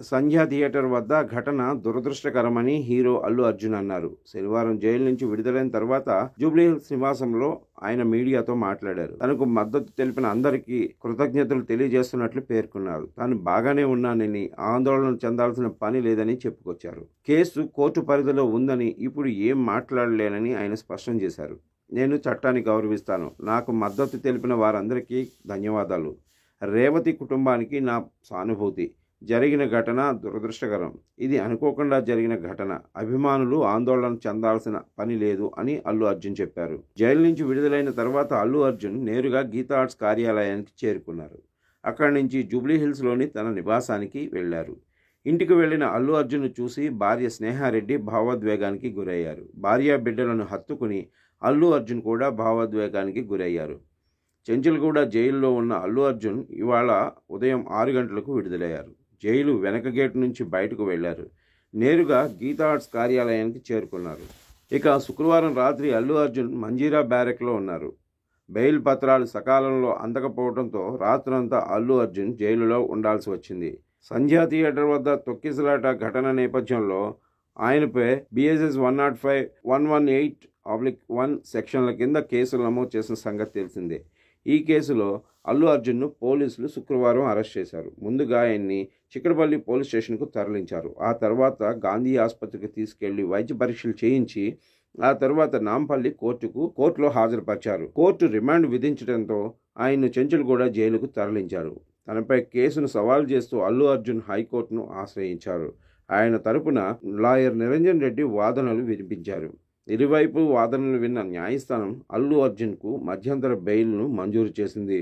సంధ్యా theatre వద్ద ఘటన దురదృష్టకరమని hero Allu Arjun అన్నారు. శనివారం జైలు నుంచి విడుదలైన తర్వాత జూబ్లీహిల్స్ నివాసంలో ఆయన మీడియాతో మాట్లాడారు. తనకు మద్దతు తెలిపిన అందరికీ కృతజ్ఞతలు తెలియజేస్తున్నట్లు పేర్కొన్నారు. తాను బాగానే ఉన్నానని, ఆందోళన చెందాల్సిన పని లేదని చెప్పుకొచ్చారు. కేసు కోర్టు పరిధిలో ఉందని, ఇప్పుడు ఏం మాట్లాడలేనని ఆయన స్పష్టం చేశారు. నేను చట్టాన్ని గౌరవిస్తాను. నాకు మద్దతు తెలిపిన వారందరికీ ధన్యవాదాలు. రేవతి కుటుంబానికి నా సానుభూతి. జరిగిన ఘటన దురదృష్టకరం. ఇది అనుకోకుండా జరిగిన ఘటన. అభిమానులు ఆందోళన చెందాల్సిన పని లేదు అని అల్లు అర్జున్ చెప్పారు. జైలు నుంచి విడుదలైన తర్వాత అల్లు అర్జున్ నేరుగా గీతా ఆర్ట్స్ కార్యాలయానికి చేరుకున్నారు. అక్కడి నుంచి జూబ్లీహిల్స్లోని తన నివాసానికి వెళ్లారు. ఇంటికి వెళ్లిన అల్లు అర్జున్ చూసి భార్య స్నేహారెడ్డి భావోద్వేగానికి గురయ్యారు. భార్య బిడ్డలను హత్తుకుని అల్లు అర్జున్ కూడా భావోద్వేగానికి గురయ్యారు. చెంచల్గూడ జైల్లో ఉన్న అల్లు అర్జున్ ఇవాళ ఉదయం 6 గంటలకు విడుదలయ్యారు. జైలు వెనక గేటు నుంచి బయటకు వెళ్లారు. నేరుగా గీతా ఆర్ట్స్ కార్యాలయానికి చేరుకున్నారు. ఇక శుక్రవారం రాత్రి అల్లు అర్జున్ మంజీరా బ్యారెక్లో ఉన్నారు. బెయిల్ పత్రాలు సకాలంలో అందకపోవడంతో రాత్రంతా అల్లు అర్జున్ జైలులో ఉండాల్సి వచ్చింది. సంధ్యా థియేటర్ వద్ద తొక్కిసలాట ఘటన నేపథ్యంలో ఆయనపై BSS 105, 118/1 సెక్షన్ల కింద కేసులు నమోదు చేసిన సంగతి తెలిసిందే. ఈ కేసులో అల్లు అర్జున్ను పోలీసులు శుక్రవారం అరెస్ట్ చేశారు. ముందుగా ఆయన్ని చిక్కడపల్లి పోలీస్ స్టేషన్కు తరలించారు. ఆ తర్వాత గాంధీ ఆసుపత్రికి తీసుకెళ్లి వైద్య పరీక్షలు చేయించి ఆ తర్వాత నాంపల్లి కోర్టులో హాజరుపరిచారు. కోర్టు రిమాండ్ విధించడంతో ఆయన్ను చెంచల్గూడ జైలుకు తరలించారు. తనపై కేసును సవాల్ చేస్తూ అల్లు అర్జున్ హైకోర్టును ఆశ్రయించారు. ఆయన తరపున లాయర్ నిరంజన్ రెడ్డి వాదనలు వినిపించారు. ఇరువైపు వాదనలు విన్న న్యాయస్థానం అల్లు అర్జున్కు మధ్యంతర బెయిల్ను మంజూరు చేసింది.